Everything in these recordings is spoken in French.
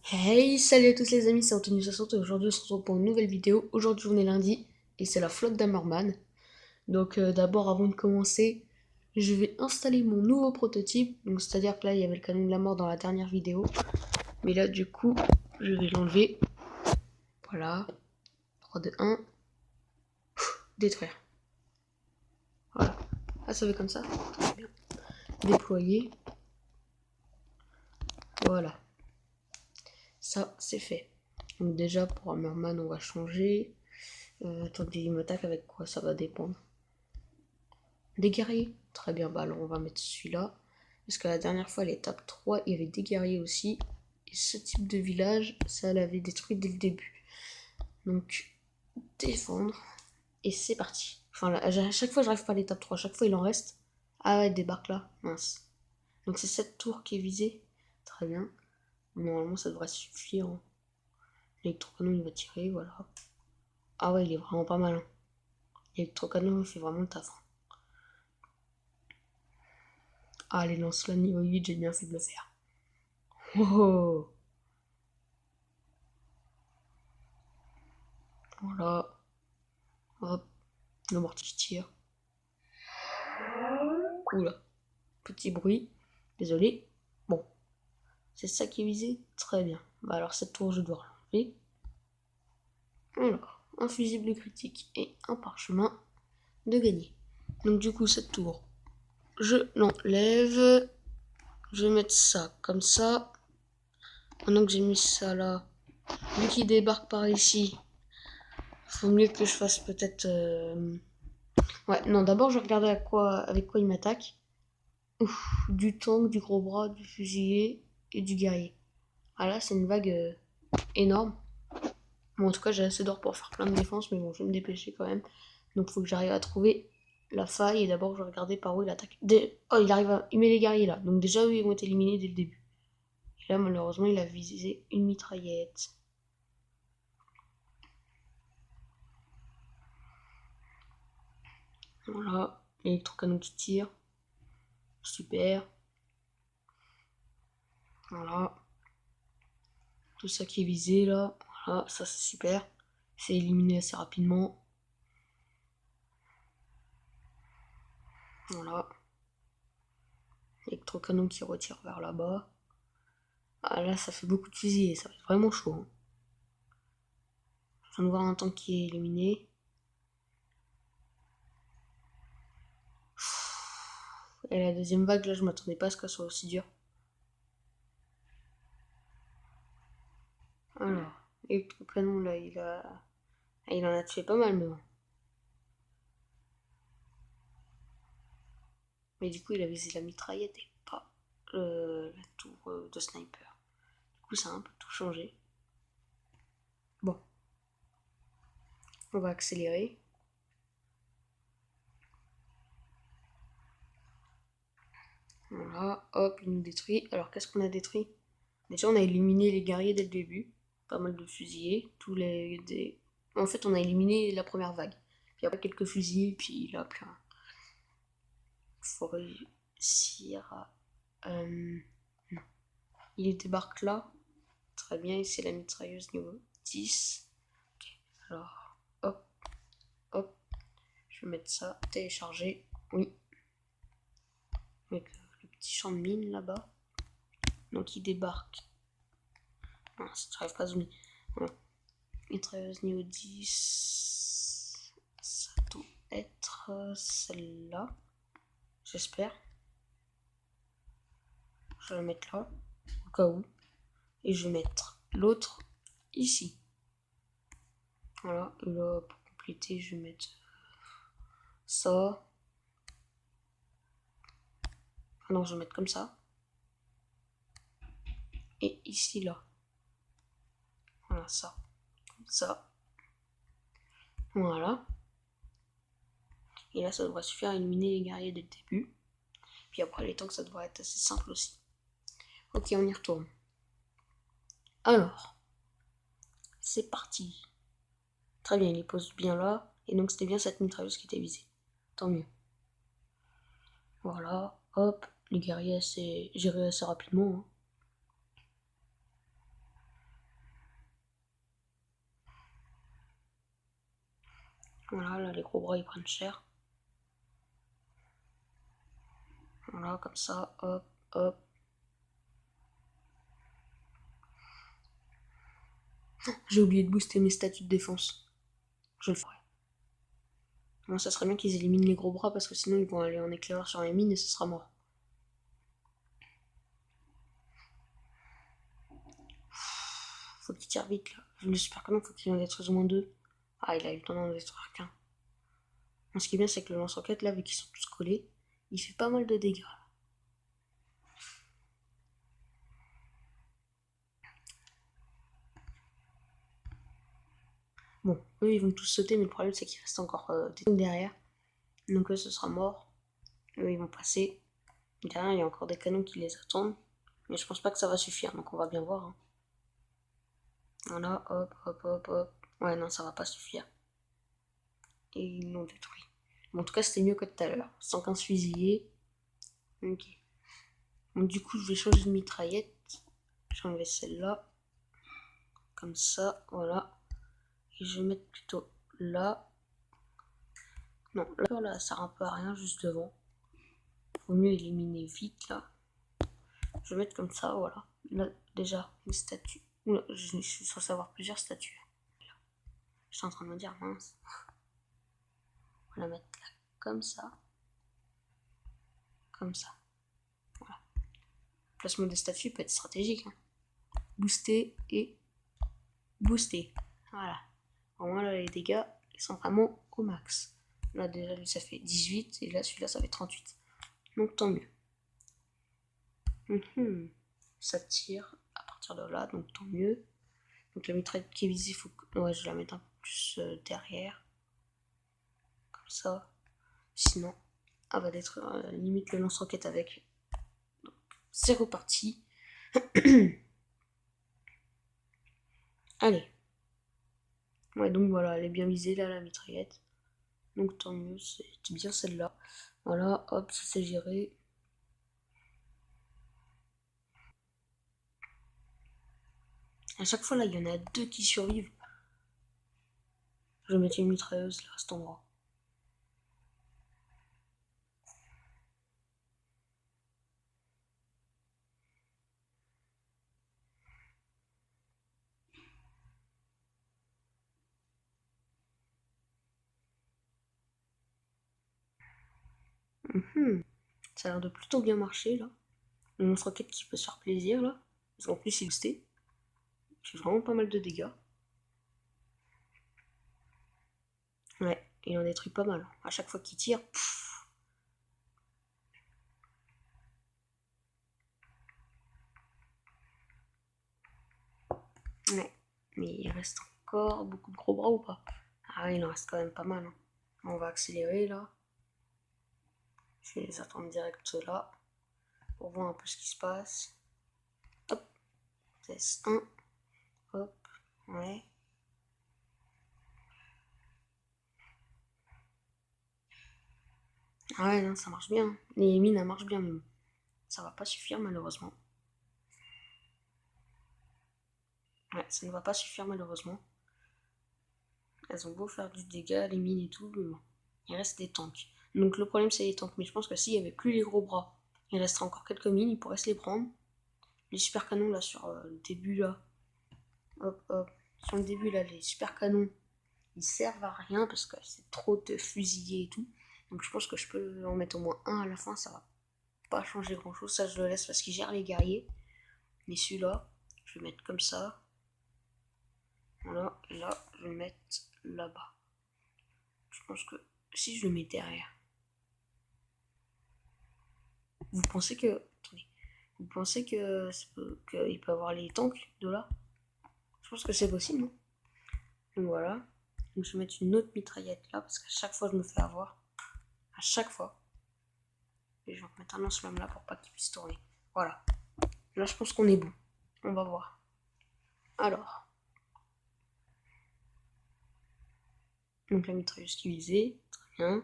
Hey, salut à tous les amis, c'est Anthony 60 et aujourd'hui on se retrouve pour une nouvelle vidéo. Aujourd'hui on est lundi et c'est la flotte d'Hammerman. Donc d'abord avant de commencer, je vais installer mon nouveau prototype. Donc c'est-à-dire que là il y avait le canon de la mort dans la dernière vidéo. Mais là du coup, je vais l'enlever. Voilà. 3, 2, 1. Détruire. Voilà. Ah ça fait comme ça. Très bien. Déployer. Voilà. Ça c'est fait. Donc déjà pour Hammerman on va changer. Attendez, il m'attaque avec quoi? Ça va dépendre. Des guerriers. Très bien, bah alors on va mettre celui-là. Parce que la dernière fois, l'étape 3, il y avait des guerriers aussi. Et ce type de village, ça l'avait détruit dès le début. Donc, défendre. Et c'est parti. Enfin, là, à chaque fois, j'arrive pas à l'étape 3. À chaque fois, il en reste. Ah ouais, il débarque là. Mince. Donc, c'est cette tour qui est visée. Très bien. Normalement, ça devrait suffire. L'électrocanon, il va tirer, voilà. Ah ouais, il est vraiment pas mal. Hein. L'électrocanon, il fait vraiment le taf. Ah, les lance-là niveau 8, j'ai bien fait de le faire. Oh, voilà. Hop, le mortier tire. Oula, petit bruit. Désolé. Bon, c'est ça qui est visé. Très bien. Bah alors cette tour, je dois l'enlever. Alors, un fusible critique et un parchemin de gagner. Donc du coup, cette tour, je l'enlève. Je vais mettre ça comme ça. Maintenant que j'ai mis ça là, vu qu'il débarque par ici, faut mieux que je fasse peut-être... Ouais, non, d'abord je vais regarder avec quoi il m'attaque. Ouf, du tank, du gros bras, du fusilier et du guerrier. Ah là, c'est une vague énorme. Bon, en tout cas, j'ai assez d'or pour faire plein de défenses, mais bon, je vais me dépêcher quand même. Donc, il faut que j'arrive à trouver la faille. Et d'abord, je vais regarder par où il attaque. Oh, il met les guerriers là. Donc, déjà, eux, ils vont être éliminés dès le début. Et là, malheureusement, il a visé une mitraillette. Voilà. L'électrocanon qui tire. Super. Voilà. Tout ça qui est visé là. Voilà, ça c'est super. C'est éliminé assez rapidement. Voilà. Électrocanon qui retire vers là-bas. Ah là, ça fait beaucoup de fusillés, ça va être vraiment chaud. Hein. Je viens de voir un tank qui est éliminé. Et la deuxième vague, là, je m'attendais pas à ce qu'elle soit aussi dure. Alors, l'électrocanon, là, il en a tué pas mal, mais bon. Mais du coup, il a visé la mitraillette et pas la tour de sniper. Du coup, ça a un peu tout changé. Bon, on va accélérer. Voilà, hop, il nous détruit. Alors, qu'est-ce qu'on a détruit? Déjà, on a éliminé les guerriers dès le début. Pas mal de fusillés. En fait, on a éliminé la première vague. Puis après, quelques fusillés, puis là, plus rien. Faut réussir à... non. Il débarque là. Très bien, et c'est la mitrailleuse niveau 10. Ok, alors, hop, hop. Je vais mettre ça, télécharger. Oui. Avec le petit champ de mine là-bas. Donc, il débarque. Mince, j'arrive pas à zoomer. Voilà. Mitrailleuse niveau 10. Ça doit être celle-là. J'espère. Je vais la mettre là, au cas où. Et je vais mettre l'autre ici. Voilà. Et là, pour compléter, je vais mettre ça. Ah non, je vais mettre comme ça. Et ici, là. Voilà, ça. Comme ça. Voilà. Et là, ça devrait suffire à éliminer les guerriers dès le début. Puis après, les tanks, ça devrait être assez simple aussi. Ok, on y retourne. Alors, c'est parti. Très bien, il les pose bien là. Et donc, c'était bien cette mitrailleuse qui était visée. Tant mieux. Voilà, hop. Les guerriers, c'est géré assez rapidement. Hein. Voilà, là les gros bras ils prennent cher. Voilà, comme ça, hop, hop. J'ai oublié de booster mes statuts de défense. Je le ferai. Bon, ça serait bien qu'ils éliminent les gros bras parce que sinon ils vont aller en éclaireur sur les mines et ce sera mort. Faut qu'il tire vite là. Le super canon, faut qu'il en détruise au moins 2. Ah, il a eu le temps d'en détruire qu'un. Ce qui est bien, c'est que le lance-roquette là, vu qu'ils sont tous collés, il fait pas mal de dégâts. Bon, eux ils vont tous sauter, mais le problème c'est qu'il reste encore des trucs derrière. Donc eux ce sera mort. Eux ils vont passer. Derrière il y a encore des canons qui les attendent. Mais je pense pas que ça va suffire, donc on va bien voir. Hein. Voilà, hop, hop, hop, hop. Ouais, non, ça va pas suffire. Et ils l'ont détruit. Bon, en tout cas, c'était mieux que tout à l'heure. 115 fusillés. Ok. Donc, du coup, je vais changer de mitraillette. Je vais enlever celle-là. Comme ça, voilà. Et je vais mettre plutôt là. Non, là, ça sert un peu à rien, juste devant. Faut mieux éliminer vite, là. Je vais mettre comme ça, voilà. Là, déjà, une statue. Oula, je suis censé avoir plusieurs statues. Je suis en train de me dire, mince. On va la mettre là, comme ça. Comme ça. Voilà. Le placement des statues peut être stratégique. Hein. Booster et booster. Voilà. Au moins, là, les dégâts, ils sont vraiment au max. Là, déjà, lui, ça fait 18. Et là, celui-là, ça fait 38. Donc, tant mieux. Ça tire à partir de là, donc tant mieux. Donc, la mitraillette qui est visée, il faut que... Ouais, je vais la mettre un peu plus derrière. Comme ça. Sinon, elle va détruire limite le lance-roquette avec. Donc, c'est reparti. Allez. Ouais, donc voilà, elle est bien visée, là, la mitraillette. Donc, tant mieux, c'est bien celle-là. Voilà, hop, ça c'est géré. À chaque fois, là, il y en a 2 qui survivent. Je vais mettre une mitrailleuse là, à cet endroit. Ça a l'air de plutôt bien marcher, là. Le lance-roquette qui peut se faire plaisir, là. Parce qu'en plus, il est boosté. Il fait vraiment pas mal de dégâts. Ouais, il en détruit pas mal. À chaque fois qu'il tire, ouais. Mais il reste encore beaucoup de gros bras ou pas? Ah ouais, il en reste quand même pas mal. Hein. On va accélérer, là. Je vais les attendre direct là. Pour voir un peu ce qui se passe. Hop. Test 1. Hop. Ouais. Ah ouais, non, ça marche bien. Les mines, elles marchent bien, mais bon. Ça va pas suffire, malheureusement. Ouais, ça ne va pas suffire, malheureusement. Elles ont beau faire du dégât, les mines et tout, mais bon. Il reste des tanks. Donc le problème, c'est les tanks. Mais je pense que s'il n'y avait plus les gros bras, il resterait encore quelques mines, ils pourraient se les prendre. Les super canons, là, sur le début, là. Hop, hop. Sur le début, là, les super canons, ils servent à rien parce que c'est trop de fusillés et tout. Donc je pense que je peux en mettre au moins un à la fin, ça va pas changer grand chose. Ça, je le laisse parce qu'il gère les guerriers. Mais celui-là, je vais mettre comme ça. Voilà, et là, je vais le mettre là-bas. Je pense que si je le mets derrière, vous pensez que. Attendez. Vous pensez que qu'il peut avoir les tanks de là? Je pense que c'est possible, non? Donc voilà. Donc je vais mettre une autre mitraillette là, parce qu'à chaque fois je me fais avoir. À chaque fois. Et je vais remettre un lance-flamme là pour pas qu'il puisse tourner. Voilà. Là je pense qu'on est bon. On va voir. Alors. Donc la mitrailleuse qui visait. Très bien.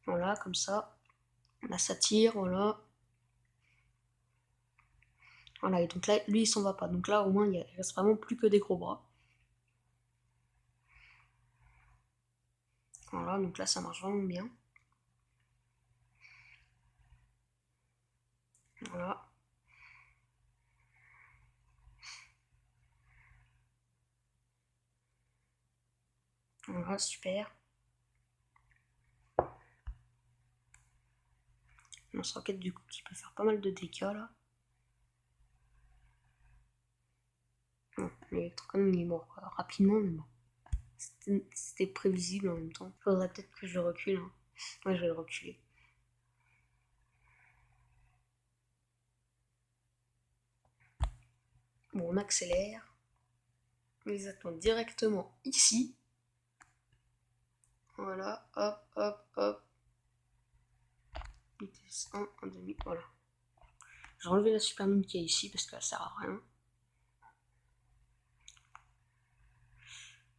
Voilà, comme ça. Là ça tire, voilà. Voilà, et donc là, lui il s'en va pas. Donc là au moins il reste vraiment plus que des gros bras. Voilà, donc là ça marche vraiment bien. Voilà. Voilà, super. Lance-roquette du coup qui peut faire pas mal de dégâts là. Bon, l'électrocanon il est mort rapidement, mais bon. C'était prévisible en même temps. Faudrait peut-être que je recule. Hein. Ouais, je vais le reculer. Bon, on accélère. On les attend directement ici. Voilà, hop, hop, hop. Vitesse 1, 1,5, voilà. J'ai enlevé la super mine qui est ici parce qu'elle sert à rien.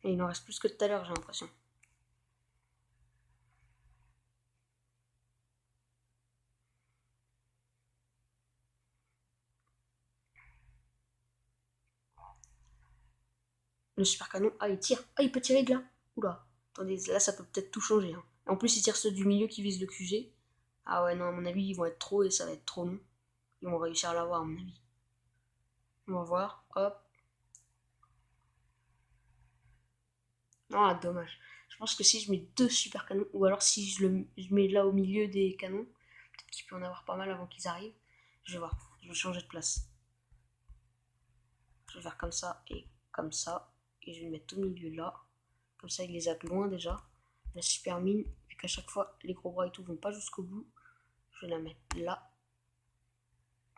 Et il en reste plus que tout à l'heure, j'ai l'impression. Le super canon, ah il tire, ah il peut tirer de là. Oula, attendez, là ça peut peut-être tout changer. Hein. En plus il tire ceux du milieu qui visent le QG. Ah ouais non, à mon avis ils vont être trop et ça va être trop long. Ils vont réussir à l'avoir à mon avis. On va voir, hop. Ah dommage. Je pense que si je mets 2 super canons, ou alors si je mets là au milieu des canons, peut-être qu'il peut en avoir pas mal avant qu'ils arrivent. Je vais voir, je vais changer de place. Je vais faire comme ça et comme ça. Et je vais le mettre au milieu là. Comme ça, il les a de loin déjà. La super mine, vu qu'à chaque fois, les gros bras et tout vont pas jusqu'au bout. Je vais la mettre là.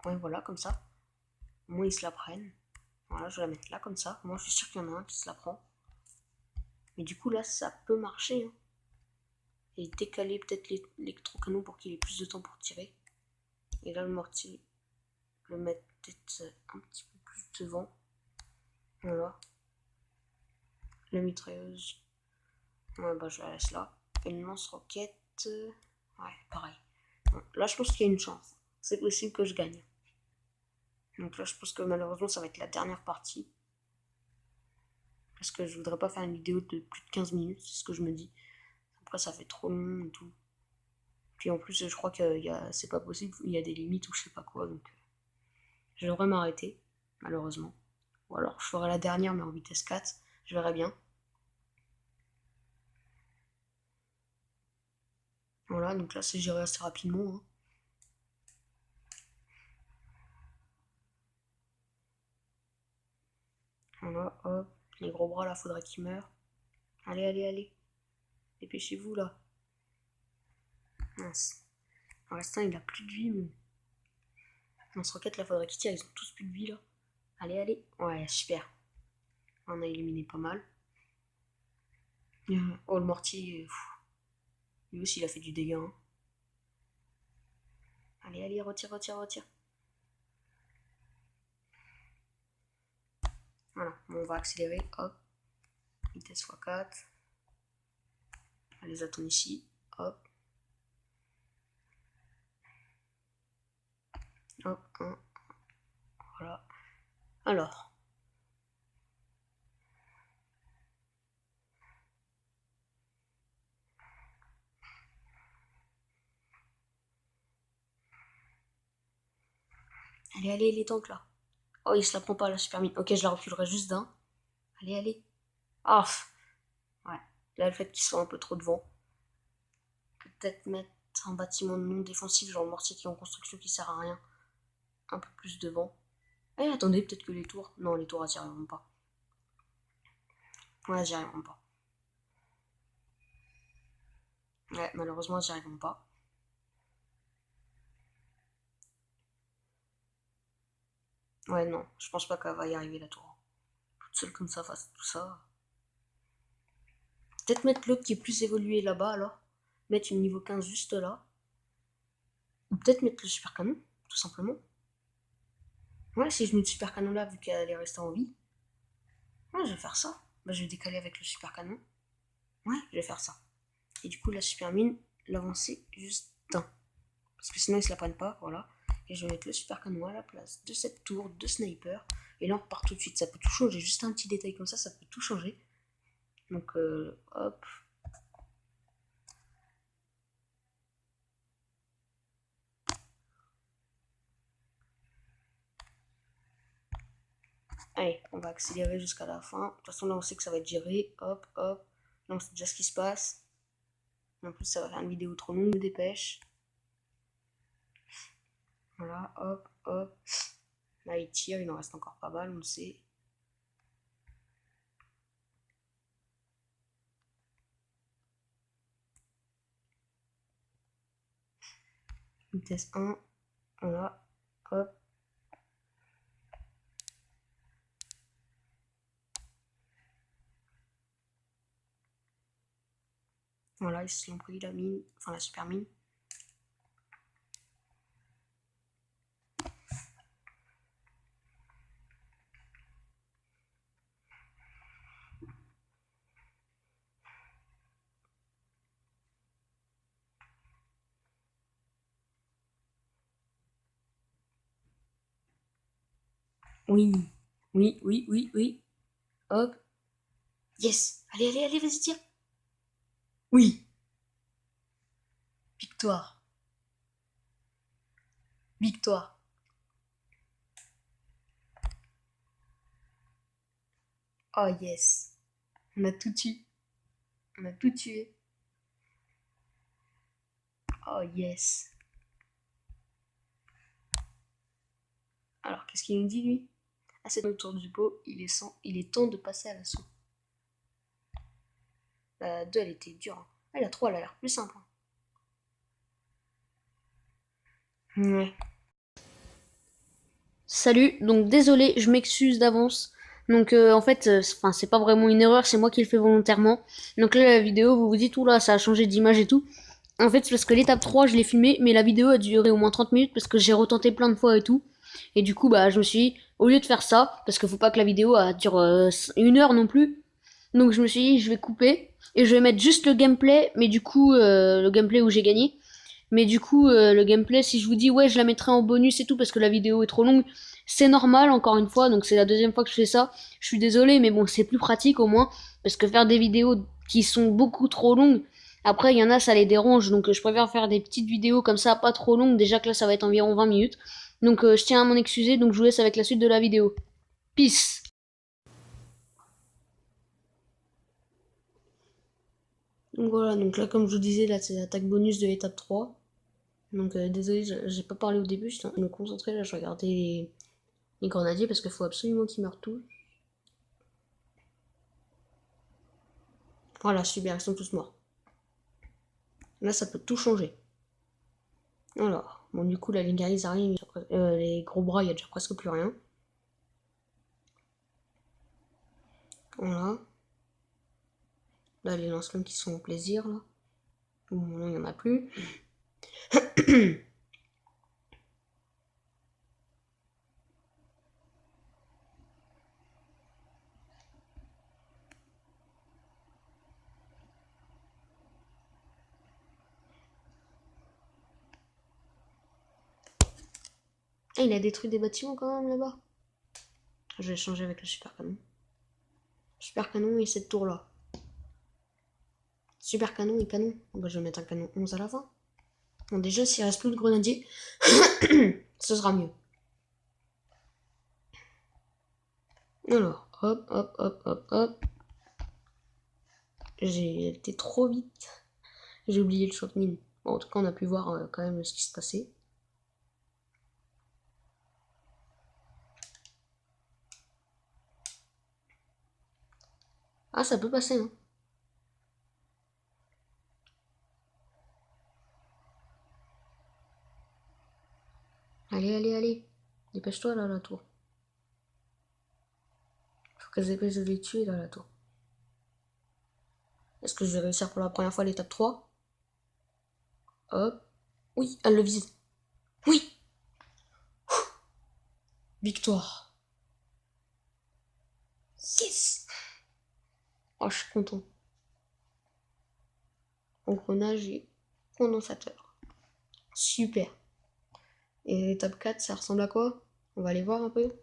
Ouais, voilà, comme ça. Au moins, ils se la prennent. Voilà, je vais la mettre là, comme ça. Moi, je suis sûr qu'il y en a un qui se la prend. Mais du coup, là, ça peut marcher. Hein. Et décaler peut-être l'électrocanon pour qu'il ait plus de temps pour tirer. Et là, le mortier, le mettre peut-être un petit peu plus devant. Voilà. La mitrailleuse, ouais, bah je la laisse là. Et le lance-roquette, ouais, pareil. Bon, là, je pense qu'il y a une chance. C'est possible que je gagne. Donc là, je pense que malheureusement, ça va être la dernière partie. Parce que je voudrais pas faire une vidéo de plus de 15 minutes, c'est ce que je me dis. Après, ça fait trop long et tout. Puis en plus, je crois que c'est pas possible, il y a des limites ou je sais pas quoi. Donc, je devrais m'arrêter, malheureusement. Ou alors, je ferai la dernière, mais en vitesse 4. Je verrai bien. Voilà, donc là, c'est géré assez rapidement. Hein. Voilà, hop. Les gros bras là, faudrait qu'ils meurent. Allez, allez, allez. Dépêchez-vous là. Mince. Pour l'instant, il a plus de vie, mais. Lance-roquette là, faudrait qu'ils tirent. Ils ont tous plus de vie là. Allez, allez. Ouais, super. On a éliminé pas mal. Oh, le mortier. Lui aussi, il a fait du dégât. Hein. Allez, allez, retire, retire, retire. Voilà, bon, on va accélérer. Hop. Vitesse x4. On les attend ici. Hop. Hop, 1. Voilà. Alors. Allez, allez, les tanks là. Oh, il se la prend pas la super mine. Ok, je la reculerai juste d'un. Allez, allez. Ah, ouais. Là, le fait qu'ils soient un peu trop devant. Peut-être mettre un bâtiment non défensif, genre le mortier qui est en construction qui sert à rien. Un peu plus devant. Eh, attendez, peut-être que les tours. Non, les tours, elles n'y arriveront pas. Ouais, elles n'y arriveront pas. Ouais, malheureusement, elles n'y arriveront pas. Ouais, non, je pense pas qu'elle va y arriver la tour. Toute seule comme ça face à tout ça. Peut-être mettre l'autre qui est plus évolué là-bas alors. Mettre une niveau 15 juste là. Ou peut-être mettre le super canon, tout simplement. Ouais, si je mets le super canon là, vu qu'elle est restée en vie. Ouais, je vais faire ça. Bah, je vais décaler avec le super canon. Ouais, je vais faire ça. Et du coup, la super mine, l'avancer juste d'un. Parce que sinon, ils se la prennent pas, voilà. Et je vais mettre le super canon à la place de cette tour de sniper. Et là, on repart tout de suite. Ça peut tout changer. Juste un petit détail comme ça peut tout changer. Donc, hop. Allez, on va accélérer jusqu'à la fin. De toute façon, là, on sait que ça va être géré. Hop, hop. Là, on sait déjà ce qui se passe. En plus, ça va faire une vidéo trop longue, me dépêche. Voilà, hop, hop. Là, il tire, il en reste encore pas mal, on le sait. Vitesse 1. Voilà, hop. Voilà, ils se sont pris la mine, enfin la super mine. Oui, oui, oui, oui, oui. Hop. Yes. Allez, allez, allez, vas-y, tire. Oui. Victoire. Victoire. Oh yes. On a tout tué. On a tout tué. Oh yes. Alors, qu'est-ce qu'il nous dit, lui? Ah, c'est le tour du pot. Il est temps de passer à l'assaut. La 2, elle était dure. Hein. Ah, la 3, elle a l'air plus simple. Hein. Ouais. Salut, donc désolé, je m'excuse d'avance. Donc en fait, c'est pas vraiment une erreur, c'est moi qui le fais volontairement. Donc là, la vidéo, vous vous dites, oula, ça a changé d'image et tout. En fait, c'est parce que l'étape 3, je l'ai filmée, mais la vidéo a duré au moins 30 minutes parce que j'ai retenté plein de fois et tout. Et du coup, bah, je me suis dit, au lieu de faire ça, parce qu'il faut pas que la vidéo dure 1 heure non plus. Donc je me suis dit, je vais couper et je vais mettre juste le gameplay, mais du coup, le gameplay où j'ai gagné. Mais du coup, le gameplay, si je vous dis, ouais, je la mettrai en bonus et tout parce que la vidéo est trop longue, c'est normal, encore une fois. Donc c'est la deuxième fois que je fais ça. Je suis désolée, mais bon, c'est plus pratique au moins. Parce que faire des vidéos qui sont beaucoup trop longues, après, il y en a, ça les dérange. Donc je préfère faire des petites vidéos comme ça, pas trop longues. Déjà que là, ça va être environ 20 minutes. Donc je tiens à m'en excuser. Donc je vous laisse avec la suite de la vidéo. Peace. Donc voilà, donc là, comme je vous disais, là, c'est l'attaque bonus de l'étape 3. Donc désolé, j'ai pas parlé au début, je me concentrer là, je regardais les grenadiers parce qu'il faut absolument qu'ils meurent tous. Voilà, super, ils sont tous morts. Là, ça peut tout changer. Alors, bon, du coup, là, les guerriers arrivent, les gros bras, il y a déjà presque plus rien. Voilà. Là, les lance-flammes qui sont au plaisir, là. Bon, non, il n'y en a plus. Ah, il a détruit des bâtiments quand même là-bas. Je vais changer avec le super canon. Super canon et cette tour-là. Super canon et canon. Bon, bah, je vais mettre un canon 11 à la fin. Bon, déjà, s'il reste plus de grenadiers, ce sera mieux. Alors, hop, hop, hop, hop, hop. J'ai été trop vite. J'ai oublié le shot mine. Bon, en tout cas, on a pu voir quand même ce qui se passait. Ah, ça peut passer, hein. Allez, allez, allez. Dépêche-toi, là, la tour. Faut qu'elles dépêchent de les tuer, là, la tour. Est-ce que je vais réussir pour la première fois l'étape 3? Hop. Oui, elle le vise. Oui. Victoire. Yes. Oh, je suis content. Engrenage et condensateur. Super. Et l'étape 4, ça ressemble à quoi? On va aller voir un peu.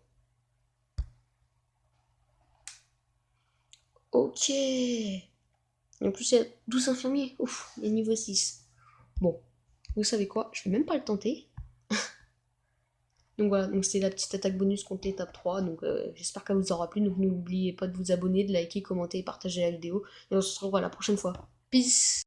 Ok. Et en plus, il y a 12 infirmiers. Ouf, il est niveau 6. Bon, vous savez quoi? Je vais même pas le tenter. Donc voilà, donc c'était la petite attaque bonus contre l'étape 3. Donc j'espère qu'elle vous aura plu. Donc n'oubliez pas de vous abonner, de liker, commenter et partager la vidéo. Et on se retrouve à la prochaine fois. Peace!